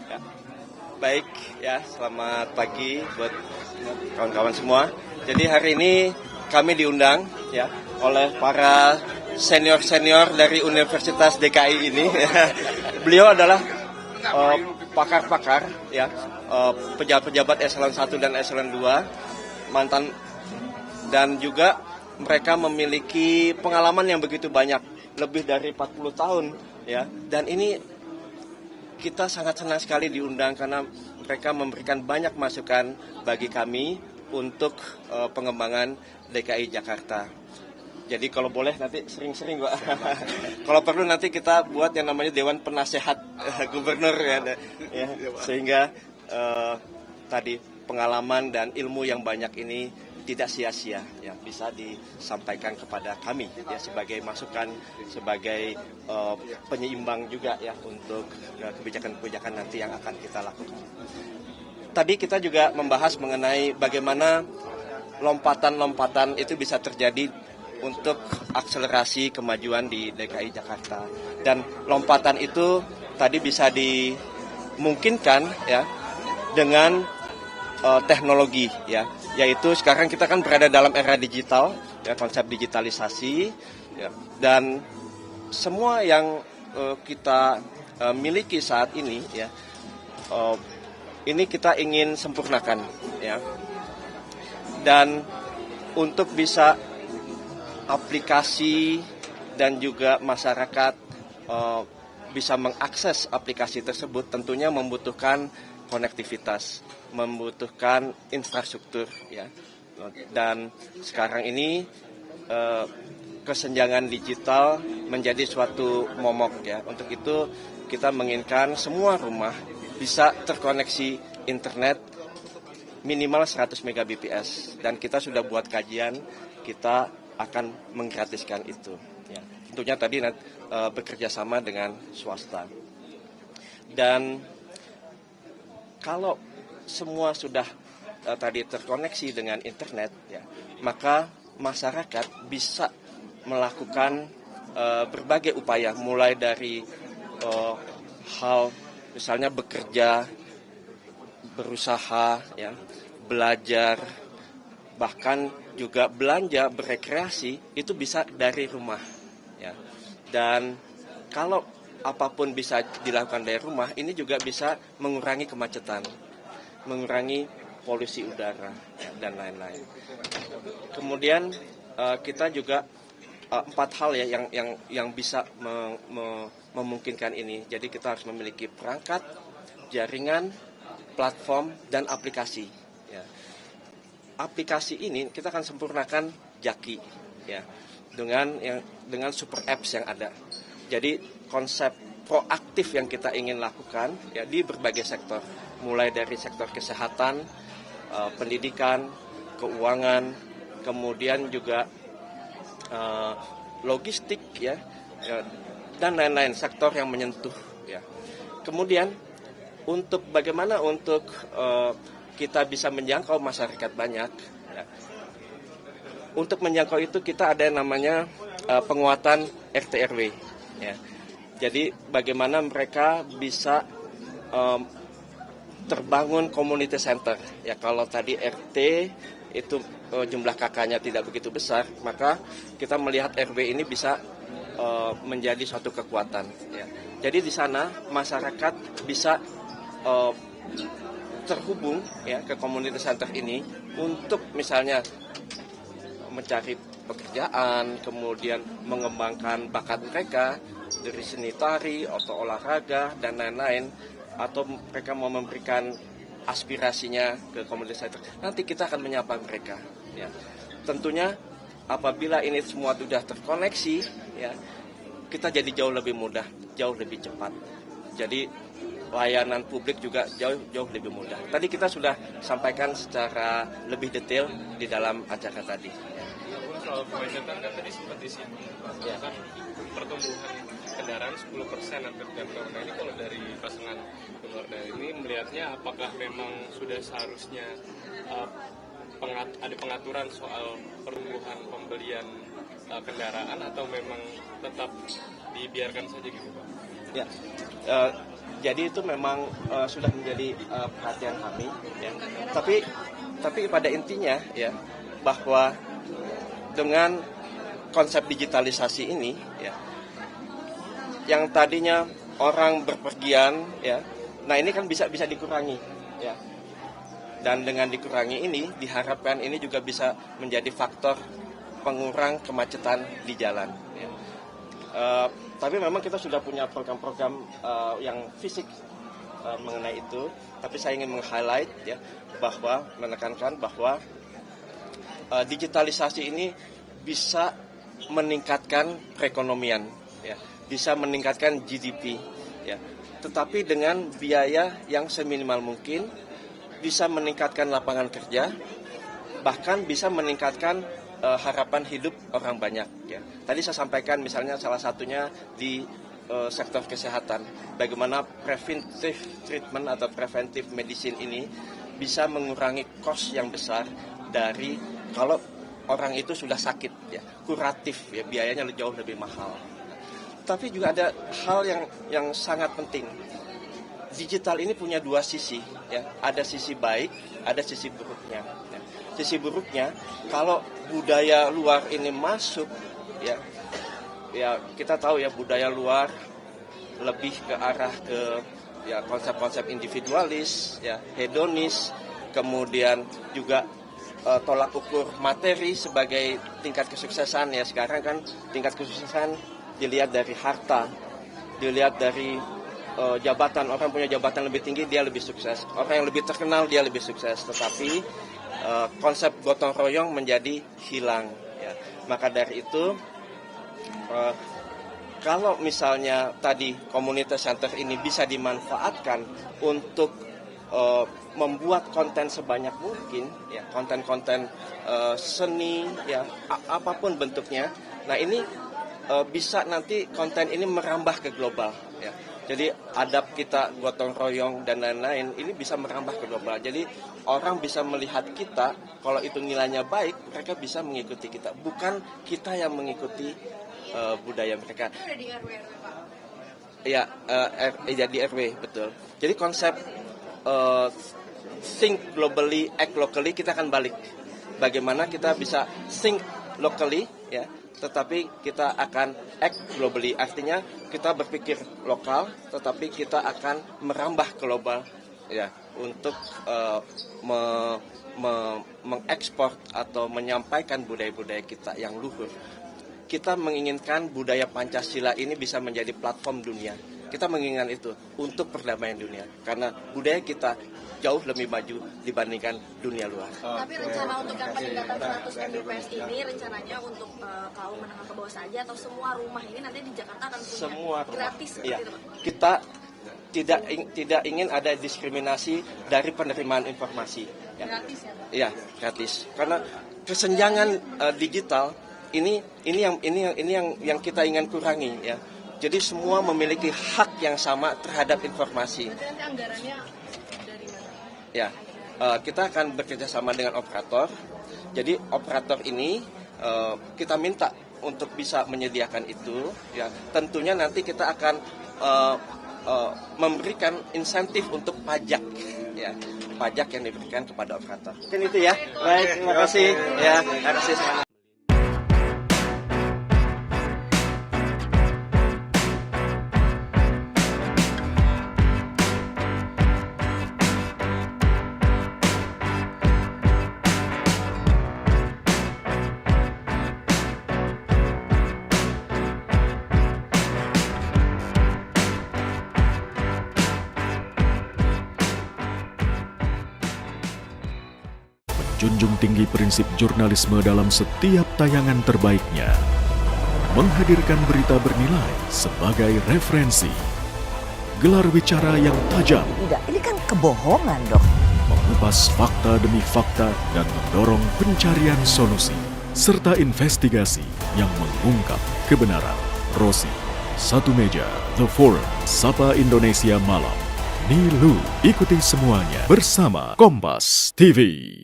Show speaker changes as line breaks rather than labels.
Ya. Baik ya, selamat pagi buat kawan-kawan semua. Jadi hari ini kami diundang ya oleh para senior-senior dari Universitas DKI ini. Beliau adalah pakar-pakar ya, pejabat-pejabat eselon 1 dan eselon 2, mantan, dan juga mereka memiliki pengalaman yang begitu banyak, lebih dari 40 tahun ya. Dan ini kita sangat senang sekali diundang karena mereka memberikan banyak masukan bagi kami untuk pengembangan DKI Jakarta. Jadi kalau boleh nanti sering-sering Pak. Kalau perlu nanti kita buat yang namanya Dewan Penasehat Gubernur ya, sehingga tadi pengalaman dan ilmu yang banyak ini tidak sia-sia ya, bisa disampaikan kepada kami ya sebagai masukan, sebagai penyeimbang juga ya untuk kebijakan-kebijakan nanti yang akan kita lakukan. Tadi kita juga membahas mengenai bagaimana lompatan-lompatan itu bisa terjadi untuk akselerasi kemajuan di DKI Jakarta, dan lompatan itu tadi bisa dimungkinkan ya dengan teknologi ya, yaitu sekarang kita kan berada dalam era digital ya, konsep digitalisasi ya, dan semua yang kita miliki saat ini ya, ini kita ingin sempurnakan ya, dan untuk bisa aplikasi dan juga masyarakat bisa mengakses aplikasi tersebut tentunya membutuhkan konektivitas, membutuhkan infrastruktur ya. Dan sekarang ini kesenjangan digital menjadi suatu momok ya. Untuk itu kita menginginkan semua rumah bisa terkoneksi internet minimal 100 Mbps, dan kita sudah buat kajian, kita akan menggratiskan itu ya. Tentunya tadi bekerja sama dengan swasta. Dan kalau semua sudah tadi terkoneksi dengan internet ya, maka masyarakat bisa melakukan berbagai upaya, mulai dari hal misalnya bekerja, berusaha ya, belajar, bahkan juga belanja, berekreasi, itu bisa dari rumah ya. Dan kalau apapun bisa dilakukan dari rumah, ini juga bisa mengurangi kemacetan, mengurangi polusi udara ya, dan lain-lain. Kemudian kita juga 4 hal ya yang bisa memungkinkan ini. Jadi kita harus memiliki perangkat, jaringan, platform, dan aplikasi ya. Aplikasi ini kita akan sempurnakan Jaki ya, dengan super apps yang ada. Jadi konsep proaktif yang kita ingin lakukan ya di berbagai sektor, mulai dari sektor kesehatan, pendidikan, keuangan, kemudian juga logistik ya, dan lain-lain sektor yang menyentuh ya. Kemudian untuk bagaimana untuk kita bisa menjangkau masyarakat banyak ya. Untuk menjangkau itu kita ada yang namanya penguatan RT RW ya. Jadi bagaimana mereka bisa terbangun community center ya. Kalau tadi RT itu jumlah kakaknya tidak begitu besar, maka kita melihat RW ini bisa menjadi suatu kekuatan ya. Jadi di sana masyarakat bisa terhubung ya ke community center ini untuk misalnya mencari pekerjaan, kemudian mengembangkan bakat mereka dari seni tari atau olahraga dan lain-lain, atau mereka mau memberikan aspirasinya ke community center. Nanti kita akan menyapa mereka ya. Tentunya apabila ini semua sudah terkoneksi ya, kita jadi jauh lebih mudah, jauh lebih cepat. Jadi layanan publik juga jauh lebih mudah. Tadi kita sudah sampaikan secara lebih detail di dalam acara tadi.
Soal kemacetan kan tadi sempat disinggung, ya. Kan pertumbuhan kendaraan 10% hampir tiap tahun. Nah, ini kalau dari pasangan keluarga ini melihatnya apakah memang sudah seharusnya ada pengaturan soal pertumbuhan pembelian kendaraan atau memang tetap dibiarkan saja gitu Pak?
Ya, Jadi itu memang sudah menjadi perhatian kami, ya. Tapi pada intinya ya bahwa dengan konsep digitalisasi ini, ya, yang tadinya orang berpergian, ya, nah ini kan bisa dikurangi, ya. Dan dengan dikurangi ini diharapkan ini juga bisa menjadi faktor pengurang kemacetan di jalan. Ya. Tapi memang kita sudah punya program-program yang fisik mengenai itu. Tapi saya ingin meng-highlight ya bahwa menekankan bahwa digitalisasi ini bisa meningkatkan perekonomian, ya, bisa meningkatkan GDP, ya. Tetapi dengan biaya yang seminimal mungkin, bisa meningkatkan lapangan kerja, bahkan bisa meningkatkan harapan hidup orang banyak. Ya. Tadi saya sampaikan misalnya salah satunya di sektor kesehatan, bagaimana preventive treatment atau preventive medicine ini bisa mengurangi cost yang besar dari kalau orang itu sudah sakit, ya, kuratif, ya, biayanya jauh lebih mahal. Tapi juga ada hal yang sangat penting. Digital ini punya dua sisi, ya. Ada sisi baik, ada sisi buruknya. Ya. Sisi buruknya, kalau budaya luar ini masuk, ya kita tahu ya budaya luar lebih ke arah ke ya konsep-konsep individualis, ya hedonis, kemudian juga tolak ukur materi sebagai tingkat kesuksesan. Ya sekarang kan tingkat kesuksesan dilihat dari harta, dilihat dari jabatan. Orang punya jabatan lebih tinggi dia lebih sukses, orang yang lebih terkenal dia lebih sukses. Tetapi konsep gotong royong menjadi hilang, ya. Maka dari itu kalau misalnya tadi community center ini bisa dimanfaatkan untuk membuat konten sebanyak mungkin, ya, konten-konten seni, ya apapun bentuknya. Nah ini bisa nanti konten ini merambah ke global, ya. Jadi adab kita gotong royong dan lain-lain ini bisa merambah ke global. Jadi orang bisa melihat kita, kalau itu nilainya baik, mereka bisa mengikuti kita. Bukan kita yang mengikuti budaya mereka.
Di RW, Pak.
Ya, di RW, betul. Jadi konsep think globally, act locally, kita akan balik. Bagaimana kita bisa think locally, ya, tetapi kita akan act globally. Artinya kita berpikir lokal, tetapi kita akan merambah global, ya, untuk mengekspor atau menyampaikan budaya-budaya kita yang luhur. Kita menginginkan budaya Pancasila ini bisa menjadi platform dunia. Kita menginginkan itu untuk perdamaian dunia. Karena budaya kita jauh lebih maju dibandingkan dunia luar.
Tapi rencana untuk yang peningkatan 100 Mbps ini rencananya untuk kaum menengah ke bawah saja atau semua rumah ini nanti di Jakarta akan punya
Semua rumah.
gratis seperti
Ya.
itu, Pak?
Kita tidak ingin ada diskriminasi dari penerimaan informasi. Ya.
Gratis ya, Pak?
Iya, gratis. Karena kesenjangan digital ini yang kita ingin kurangi, ya. Jadi semua memiliki hak yang sama terhadap informasi.
Berarti nanti anggarannya dari mana?
Ya, kita akan bekerja sama dengan operator. Jadi operator ini kita minta untuk bisa menyediakan itu. Ya, tentunya nanti kita akan memberikan insentif untuk pajak, ya, pajak yang diberikan kepada operator. Mungkin itu ya. Baik, terima kasih. Ya, terima kasih semuanya.
Junjung tinggi prinsip jurnalisme dalam setiap tayangan terbaiknya. Menghadirkan berita bernilai sebagai referensi. Gelar bicara yang tajam.
Tidak, ini kan kebohongan, Dok.
Mengupas fakta demi fakta dan mendorong pencarian solusi. Serta investigasi yang mengungkap kebenaran. Rosi, Satu Meja, The Forum, Sapa Indonesia Malam. Nilu, ikuti semuanya bersama Kompas TV.